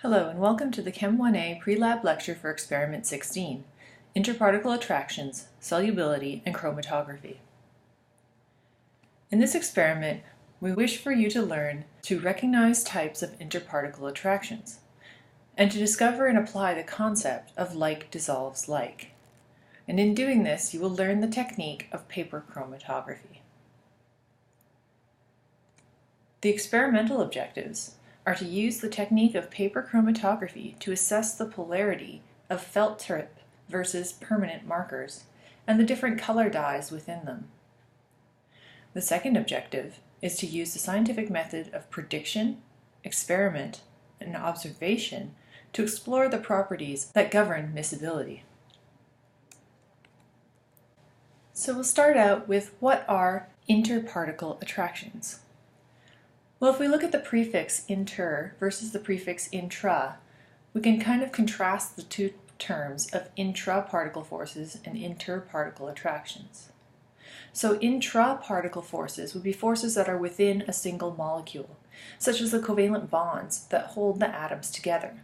Hello and welcome to the Chem 1A pre-lab lecture for Experiment 16, Interparticle Attractions, Solubility, and Chromatography. In this experiment, we wish for you to learn to recognize types of interparticle attractions, and to discover and apply the concept of like dissolves like. And in doing this, you will learn the technique of paper chromatography. The experimental objectives are to use the technique of paper chromatography to assess the polarity of felt tip versus permanent markers and the different color dyes within them. The second objective is to use the scientific method of prediction, experiment, and observation to explore the properties that govern miscibility. So we'll start out with what are interparticle attractions. Well, if we look at the prefix inter versus the prefix intra, we can kind of contrast the two terms of intraparticle forces and interparticle attractions. So intraparticle forces would be forces that are within a single molecule, such as the covalent bonds that hold the atoms together.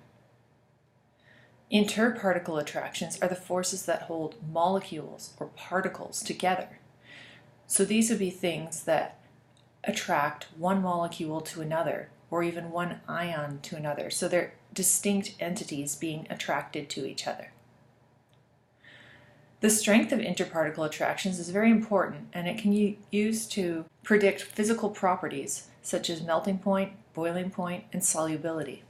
Interparticle attractions are the forces that hold molecules or particles together. So these would be things that attract one molecule to another, or even one ion to another. So they're distinct entities being attracted to each other. The strength of interparticle attractions is very important, and it can be used to predict physical properties such as melting point, boiling point, and solubility.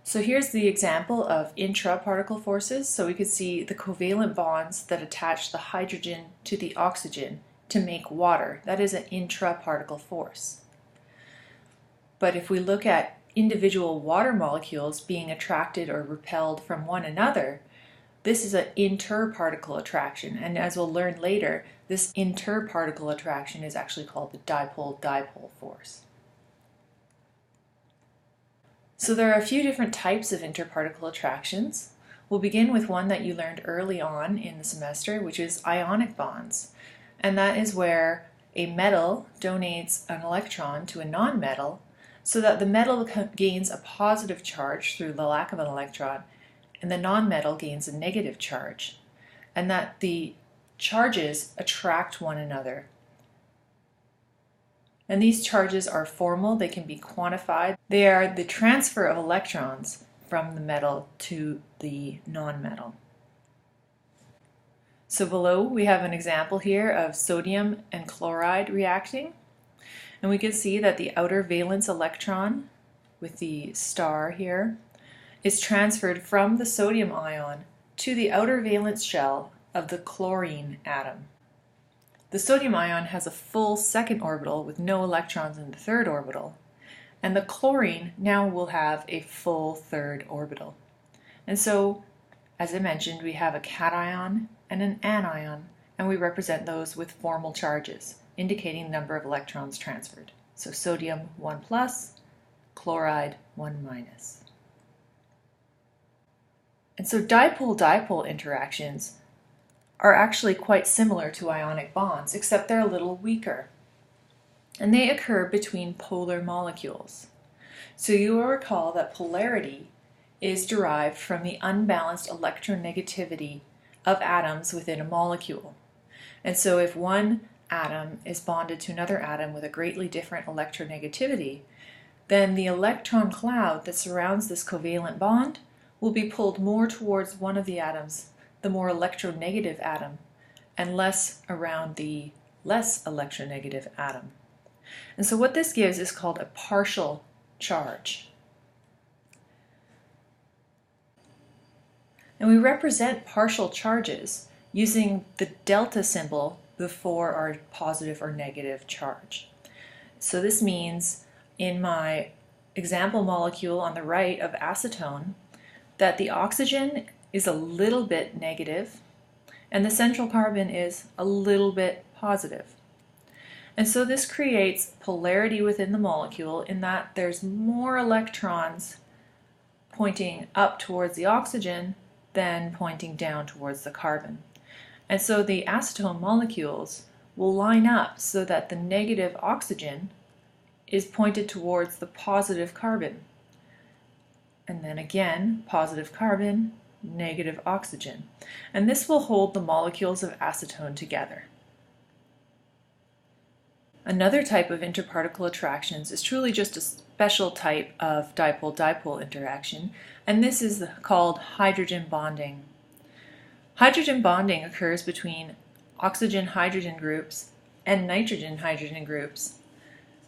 So here's the example of intraparticle forces. So we could see the covalent bonds that attach the hydrogen to the oxygen to make water. That is an intraparticle force. But if we look at individual water molecules being attracted or repelled from one another, this is an interparticle attraction. And as we'll learn later, this interparticle attraction is actually called the dipole-dipole force. So there are a few different types of interparticle attractions. We'll begin with one that you learned early on in the semester, which is ionic bonds. And that is where a metal donates an electron to a non-metal so that the metal gains a positive charge through the lack of an electron and the non-metal gains a negative charge, and that the charges attract one another. And these charges are formal, they can be quantified. They are the transfer of electrons from the metal to the non-metal. So below we have an example here of sodium and chloride reacting, and we can see that the outer valence electron with the star here is transferred from the sodium ion to the outer valence shell of the chlorine atom. The sodium ion has a full second orbital with no electrons in the third orbital, and the chlorine now will have a full third orbital. And so, as I mentioned, we have a cation and an anion, and we represent those with formal charges, indicating the number of electrons transferred. So sodium 1 plus, chloride 1 minus. And so dipole-dipole interactions are actually quite similar to ionic bonds, except they're a little weaker. And they occur between polar molecules. So you will recall that polarity is derived from the unbalanced electronegativity of atoms within a molecule. And so if one atom is bonded to another atom with a greatly different electronegativity, then the electron cloud that surrounds this covalent bond will be pulled more towards one of the atoms, the more electronegative atom, and less around the less electronegative atom. And so what this gives is called a partial charge. And we represent partial charges using the delta symbol before our positive or negative charge. So this means in my example molecule on the right of acetone that the oxygen is a little bit negative and the central carbon is a little bit positive. And so this creates polarity within the molecule in that there's more electrons pointing up towards the oxygen than pointing down towards the carbon. And so the acetone molecules will line up so that the negative oxygen is pointed towards the positive carbon. and then again positive carbon, negative oxygen. And this will hold the molecules of acetone together. Another type of interparticle attractions is truly just a special type of dipole-dipole interaction, and this is called hydrogen bonding. Hydrogen bonding occurs between oxygen-hydrogen groups and nitrogen-hydrogen groups.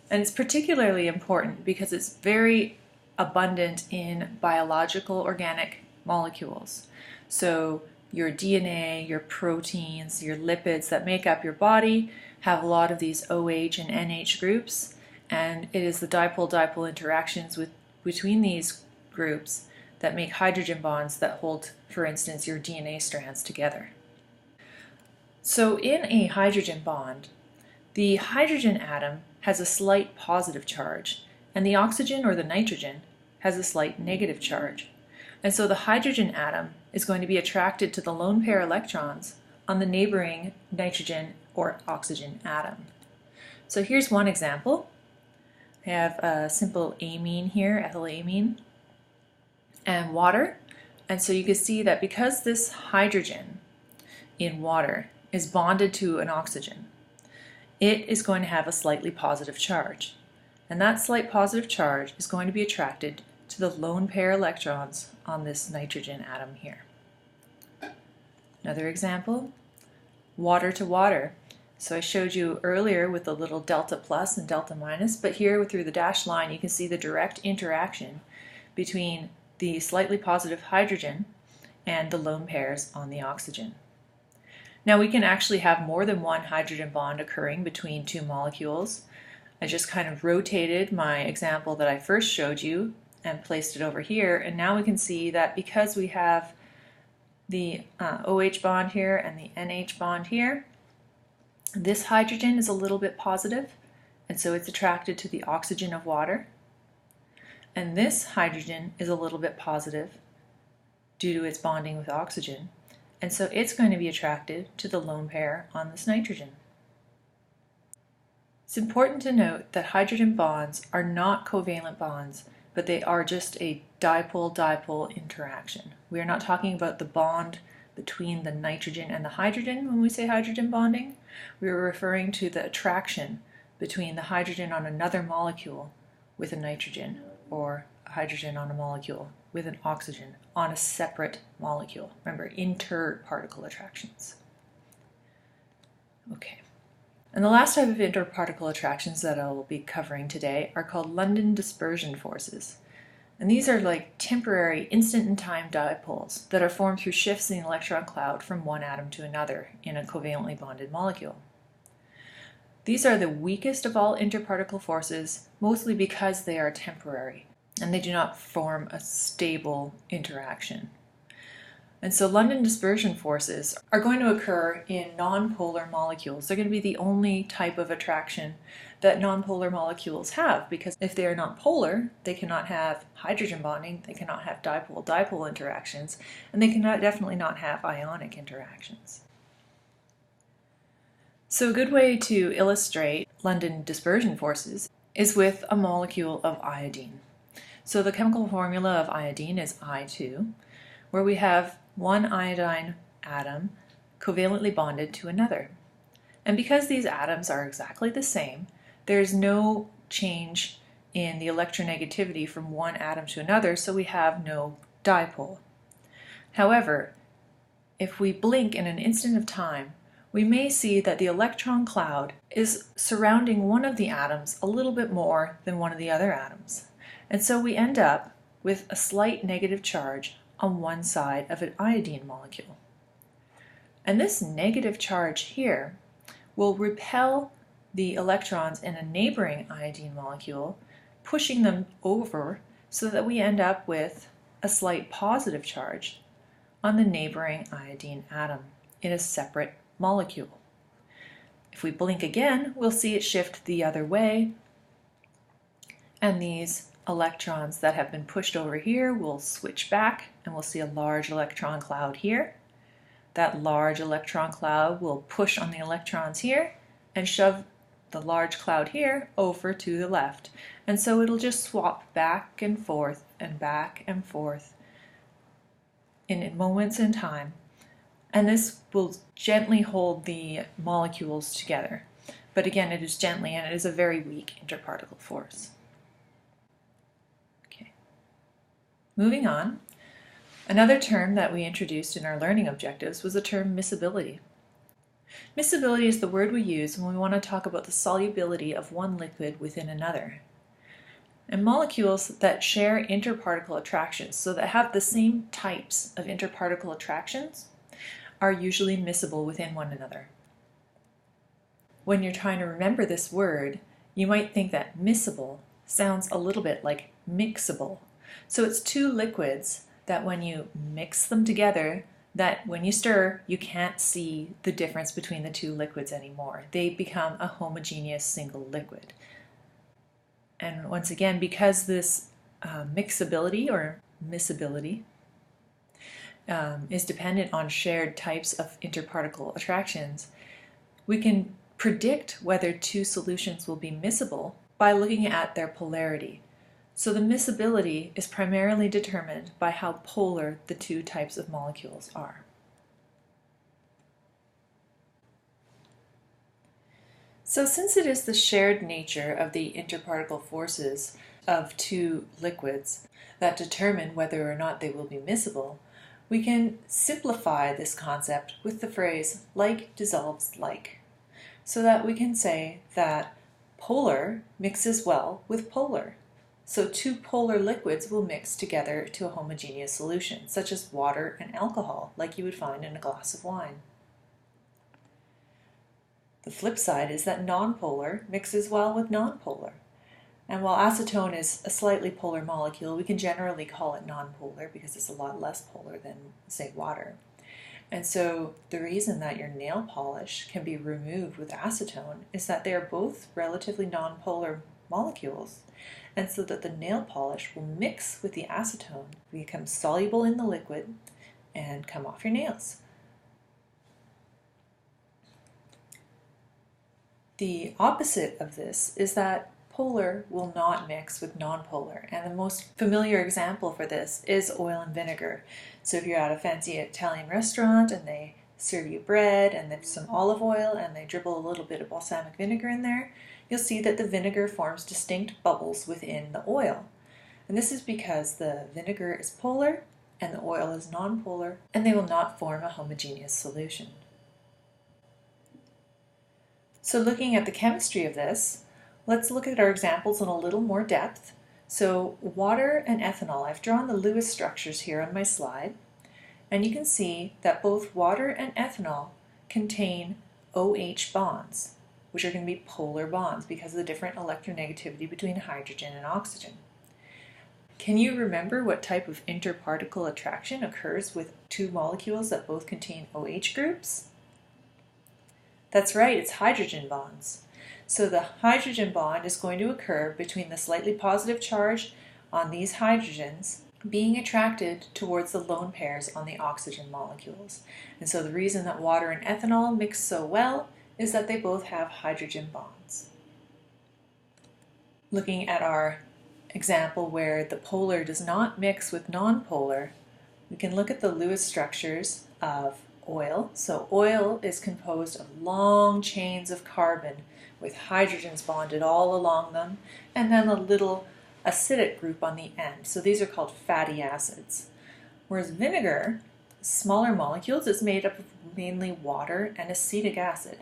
And it's particularly important because it's very abundant in biological organic molecules. So your DNA, your proteins, your lipids that make up your body have a lot of these OH and NH groups, and it is the dipole-dipole interactions between these groups that make hydrogen bonds that hold, for instance, your DNA strands together. So in a hydrogen bond, the hydrogen atom has a slight positive charge, and the oxygen or the nitrogen has a slight negative charge. And so the hydrogen atom is going to be attracted to the lone pair electrons on the neighboring nitrogen or oxygen atom. So here's one example. I have a simple amine here, ethylamine, and water. And so you can see that because this hydrogen in water is bonded to an oxygen, it is going to have a slightly positive charge. And that slight positive charge is going to be attracted to the lone pair electrons on this nitrogen atom here. Another example, water to water. So I showed you earlier with the little delta plus and delta minus, but here through the dashed line you can see the direct interaction between the slightly positive hydrogen and the lone pairs on the oxygen. Now we can actually have more than one hydrogen bond occurring between two molecules. I just kind of rotated my example that I first showed you and placed it over here, and now we can see that because we have the OH bond here and the NH bond here, this hydrogen is a little bit positive, and so it's attracted to the oxygen of water. And this hydrogen is a little bit positive due to its bonding with oxygen, and so it's going to be attracted to the lone pair on this nitrogen. It's important to note that hydrogen bonds are not covalent bonds, but they are just a dipole-dipole interaction. We are not talking about the bond between the nitrogen and the hydrogen when we say hydrogen bonding. We are referring to the attraction between the hydrogen on another molecule with a nitrogen, or a hydrogen on a molecule with an oxygen on a separate molecule. Remember, interparticle attractions. Okay. And the last type of interparticle attractions that I will be covering today are called London dispersion forces. And these are like temporary, instant-in-time dipoles that are formed through shifts in the electron cloud from one atom to another in a covalently bonded molecule. These are the weakest of all interparticle forces, mostly because they are temporary and they do not form a stable interaction. And so London dispersion forces are going to occur in nonpolar molecules. They're going to be the only type of attraction that nonpolar molecules have, because if they are not polar, they cannot have hydrogen bonding, they cannot have dipole-dipole interactions, and they cannot definitely not have ionic interactions. So a good way to illustrate London dispersion forces is with a molecule of iodine. So the chemical formula of iodine is I2, where we have one iodine atom covalently bonded to another. And because these atoms are exactly the same, there's no change in the electronegativity from one atom to another, so we have no dipole. However, if we blink in an instant of time, we may see that the electron cloud is surrounding one of the atoms a little bit more than one of the other atoms. And so we end up with a slight negative charge on one side of an iodine molecule. And this negative charge here will repel the electrons in a neighboring iodine molecule, pushing them over so that we end up with a slight positive charge on the neighboring iodine atom in a separate molecule. If we blink again, we'll see it shift the other way, and these electrons that have been pushed over here will switch back, and we'll see a large electron cloud here. That large electron cloud will push on the electrons here and shove the large cloud here over to the left. And so it'll just swap back and forth and back and forth in moments in time. And this will gently hold the molecules together. But again, it is gently, and it is a very weak interparticle force. Okay. Moving on, another term that we introduced in our learning objectives was the term miscibility. Miscibility is the word we use when we want to talk about the solubility of one liquid within another. And molecules that share interparticle attractions, so that have the same types of interparticle attractions, are usually miscible within one another. When you're trying to remember this word, you might think that miscible sounds a little bit like mixable. So it's two liquids that when you mix them together, that when you stir, you can't see the difference between the two liquids anymore. They become a homogeneous single liquid. And once again, because this mixability or miscibility is dependent on shared types of interparticle attractions, we can predict whether two solutions will be miscible by looking at their polarity. So the miscibility is primarily determined by how polar the two types of molecules are. So since it is the shared nature of the interparticle forces of two liquids that determine whether or not they will be miscible, we can simplify this concept with the phrase like dissolves like, so that we can say that polar mixes well with polar. So two polar liquids will mix together to a homogeneous solution, such as water and alcohol, like you would find in a glass of wine. The flip side is that nonpolar mixes well with nonpolar. And while acetone is a slightly polar molecule, we can generally call it nonpolar because it's a lot less polar than, say, water. And so the reason that your nail polish can be removed with acetone is that they are both relatively nonpolar molecules, and so that the nail polish will mix with the acetone, become soluble in the liquid, and come off your nails. The opposite of this is that polar will not mix with nonpolar, and the most familiar example for this is oil and vinegar. So if you're at a fancy Italian restaurant and they serve you bread and then some olive oil and they dribble a little bit of balsamic vinegar in there, you'll see that the vinegar forms distinct bubbles within the oil. And this is because the vinegar is polar and the oil is nonpolar, and they will not form a homogeneous solution. So looking at the chemistry of this, let's look at our examples in a little more depth. So water and ethanol, I've drawn the Lewis structures here on my slide, and you can see that both water and ethanol contain OH bonds, which are going to be polar bonds because of the different electronegativity between hydrogen and oxygen. Can you remember what type of interparticle attraction occurs with two molecules that both contain OH groups? That's right, it's hydrogen bonds. So the hydrogen bond is going to occur between the slightly positive charge on these hydrogens being attracted towards the lone pairs on the oxygen molecules. And so the reason that water and ethanol mix so well is that they both have hydrogen bonds. Looking at our example where the polar does not mix with nonpolar, we can look at the Lewis structures of oil. So oil is composed of long chains of carbon with hydrogens bonded all along them, and then a little acidic group on the end. So these are called fatty acids. Whereas vinegar, smaller molecules, is made up of mainly water and acetic acid.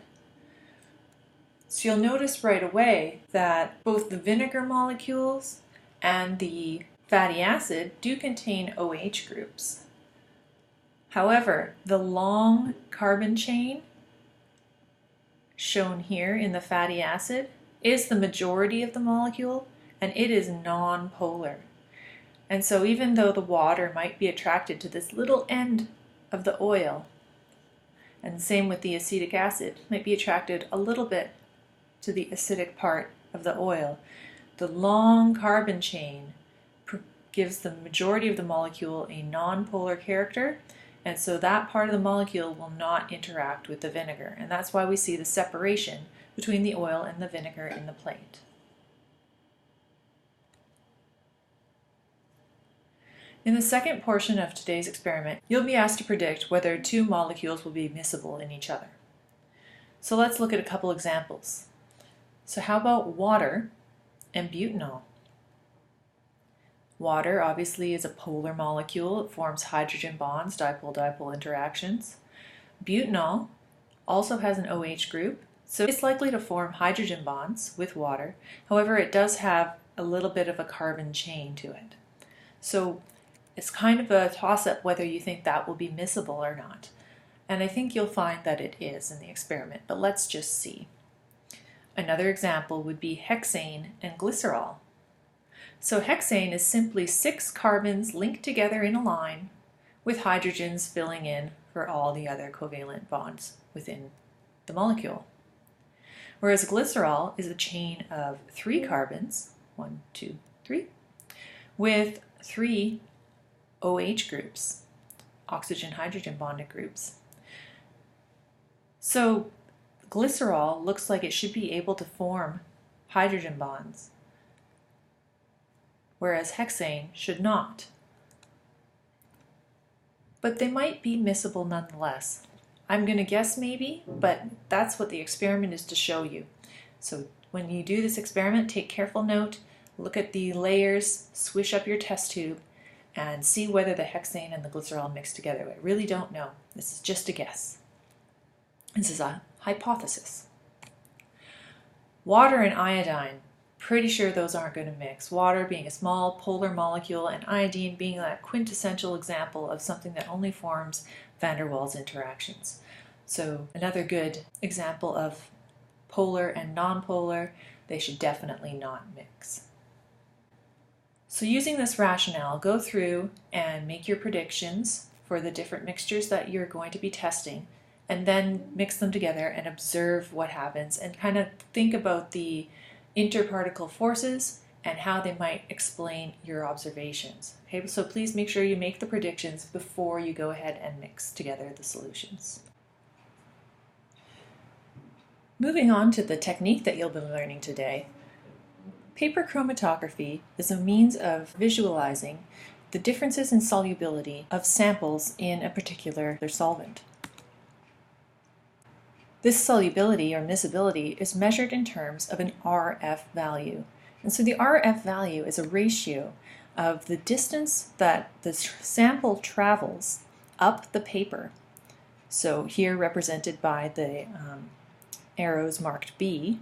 So you'll notice right away that both the vinegar molecules and the fatty acid do contain OH groups. However, the long carbon chain shown here in the fatty acid is the majority of the molecule, and it is non-polar. And so even though the water might be attracted to this little end of the oil, and same with the acetic acid, might be attracted a little bit to the acidic part of the oil, the long carbon chain gives the majority of the molecule a non-polar character, and so that part of the molecule will not interact with the vinegar. And that's why we see the separation between the oil and the vinegar in the plate. In the second portion of today's experiment, you'll be asked to predict whether two molecules will be miscible in each other. So let's look at a couple examples. So how about water and butanol? Water obviously is a polar molecule. It forms hydrogen bonds, dipole-dipole interactions. Butanol also has an OH group, so it's likely to form hydrogen bonds with water. However, it does have a little bit of a carbon chain to it. So it's kind of a toss-up whether you think that will be miscible or not. And I think you'll find that it is in the experiment, but let's just see. Another example would be hexane and glycerol. So hexane is simply 6 carbons linked together in a line with hydrogens filling in for all the other covalent bonds within the molecule. Whereas glycerol is a chain of 3 carbons, 1, 2, 3, with 3 OH groups, oxygen-hydrogen bonded groups. So glycerol looks like it should be able to form hydrogen bonds, whereas hexane should not. But they might be miscible nonetheless. I'm going to guess maybe, but that's what the experiment is to show you. So when you do this experiment, take careful note, look at the layers, swish up your test tube, and see whether the hexane and the glycerol mix together. I really don't know. This is just a guess. This is a hypothesis. Water and iodine. Pretty sure those aren't going to mix. Water being a small polar molecule and iodine being that quintessential example of something that only forms van der Waals interactions. So another good example of polar and nonpolar, they should definitely not mix. So using this rationale, go through and make your predictions for the different mixtures that you're going to be testing, and then mix them together and observe what happens and kind of think about the interparticle forces and how they might explain your observations. Okay, so please make sure you make the predictions before you go ahead and mix together the solutions. Moving on to the technique that you'll be learning today, paper chromatography is a means of visualizing the differences in solubility of samples in a particular solvent. This solubility or miscibility is measured in terms of an RF value. And so the RF value is a ratio of the distance that the sample travels up the paper. So here represented by the arrows marked B,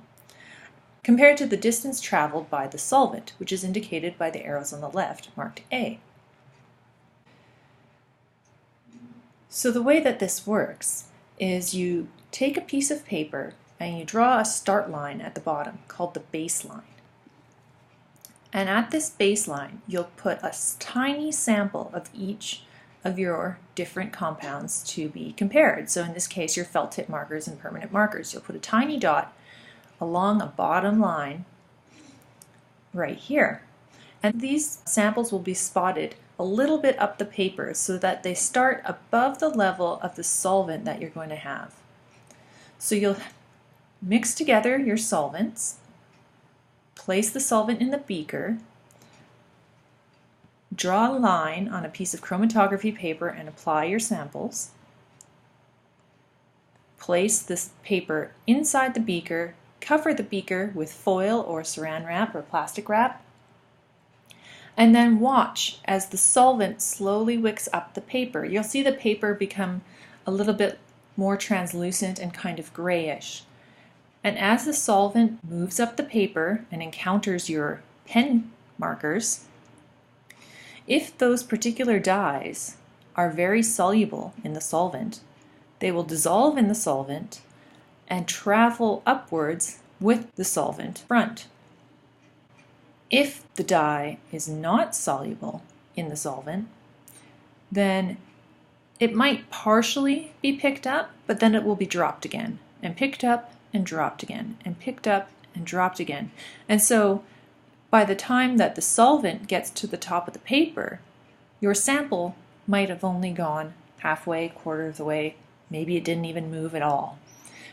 compared to the distance traveled by the solvent, which is indicated by the arrows on the left marked A. So the way that this works is you take a piece of paper and you draw a start line at the bottom called the baseline. And at this baseline, you'll put a tiny sample of each of your different compounds to be compared. So in this case, your felt tip markers and permanent markers. You'll put a tiny dot along a bottom line right here. And these samples will be spotted a little bit up the paper so that they start above the level of the solvent that you're going to have. So you'll mix together your solvents, place the solvent in the beaker, draw a line on a piece of chromatography paper and apply your samples. Place this paper inside the beaker, cover the beaker with foil or saran wrap or plastic wrap, and then watch as the solvent slowly wicks up the paper. You'll see the paper become a little bit more translucent and kind of grayish. And as the solvent moves up the paper and encounters your pen markers, if those particular dyes are very soluble in the solvent, they will dissolve in the solvent and travel upwards with the solvent front. If the dye is not soluble in the solvent, then it might partially be picked up, but then it will be dropped again, and picked up and dropped again, and picked up and dropped again. And so by the time that the solvent gets to the top of the paper, your sample might have only gone halfway, quarter of the way, maybe it didn't even move at all.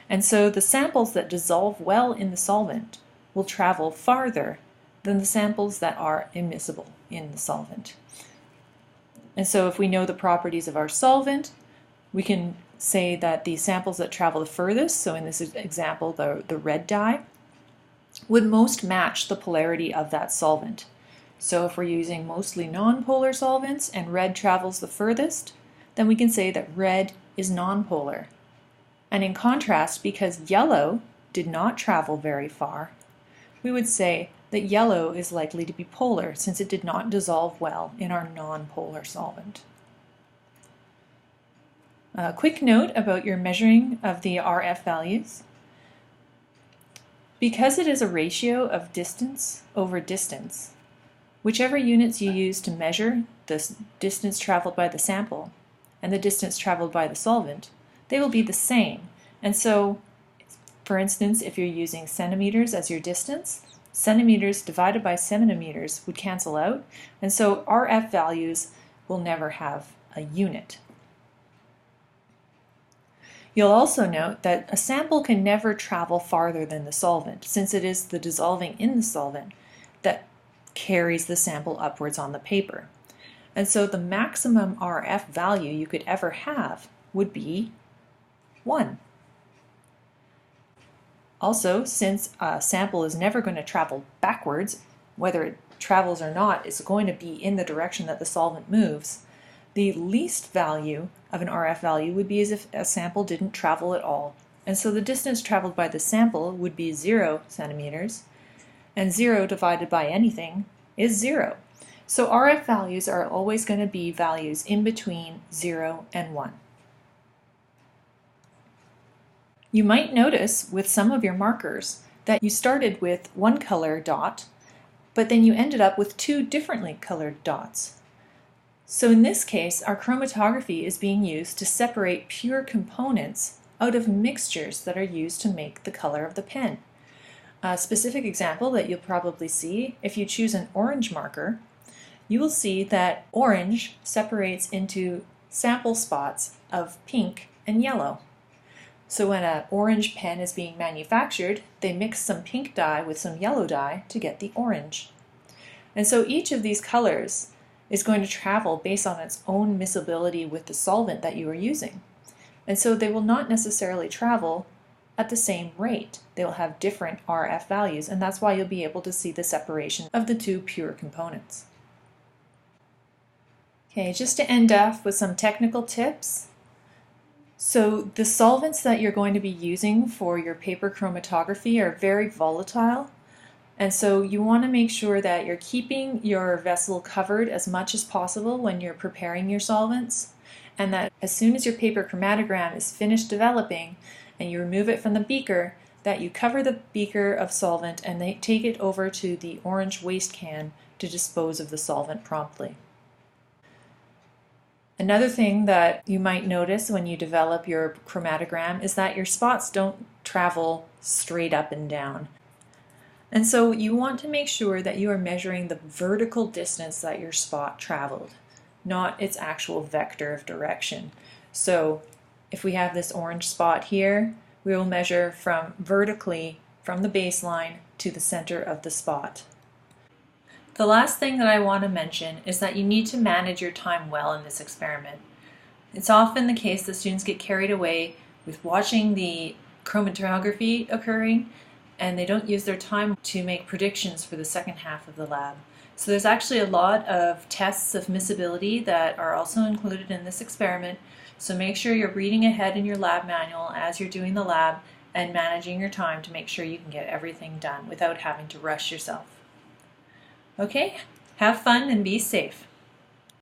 And so the samples that dissolve well in the solvent will travel farther than the samples that are immiscible in the solvent. And so if we know the properties of our solvent, we can say that the samples that travel the furthest, so in this example the red dye, would most match the polarity of that solvent. So if we're using mostly nonpolar solvents and red travels the furthest, then we can say that red is nonpolar. And in contrast, because yellow did not travel very far, we would say that yellow is likely to be polar since it did not dissolve well in our nonpolar solvent. A quick note about your measuring of the RF values. Because it is a ratio of distance over distance, whichever units you use to measure the distance traveled by the sample and the distance traveled by the solvent, they will be the same. And so, for instance, if you're using centimeters as your distance, centimeters divided by centimeters would cancel out, and so RF values will never have a unit. You'll also note that a sample can never travel farther than the solvent, since it is the dissolving in the solvent that carries the sample upwards on the paper. And so the maximum RF value you could ever have would be 1. Also, since a sample is never going to travel backwards, whether it travels or not, it's going to be in the direction that the solvent moves, the least value of an RF value would be as if a sample didn't travel at all. And so the distance traveled by the sample would be 0 centimeters, and 0 divided by anything is 0. So RF values are always going to be values in between 0 and 1. You might notice with some of your markers that you started with one color dot, but then you ended up with 2 differently colored dots. So in this case, our chromatography is being used to separate pure components out of mixtures that are used to make the color of the pen. A specific example that you'll probably see, if you choose an orange marker, you will see that orange separates into sample spots of pink and yellow. So when an orange pen is being manufactured, they mix some pink dye with some yellow dye to get the orange. And so each of these colors is going to travel based on its own miscibility with the solvent that you are using. And so they will not necessarily travel at the same rate. They will have different RF values, and that's why you'll be able to see the separation of the 2 pure components. Okay, just to end off with some technical tips. So the solvents that you're going to be using for your paper chromatography are very volatile. And so you want to make sure that you're keeping your vessel covered as much as possible when you're preparing your solvents, and that as soon as your paper chromatogram is finished developing and you remove it from the beaker, that you cover the beaker of solvent and they take it over to the orange waste can to dispose of the solvent promptly. Another thing that you might notice when you develop your chromatogram is that your spots don't travel straight up and down. And so you want to make sure that you are measuring the vertical distance that your spot traveled, not its actual vector of direction. So if we have this orange spot here, we will measure from vertically from the baseline to the center of the spot. The last thing that I want to mention is that you need to manage your time well in this experiment. It's often the case that students get carried away with watching the chromatography occurring, and they don't use their time to make predictions for the second half of the lab. So there's actually a lot of tests of miscibility that are also included in this experiment, so make sure you're reading ahead in your lab manual as you're doing the lab and managing your time to make sure you can get everything done without having to rush yourself. Okay, have fun and be safe.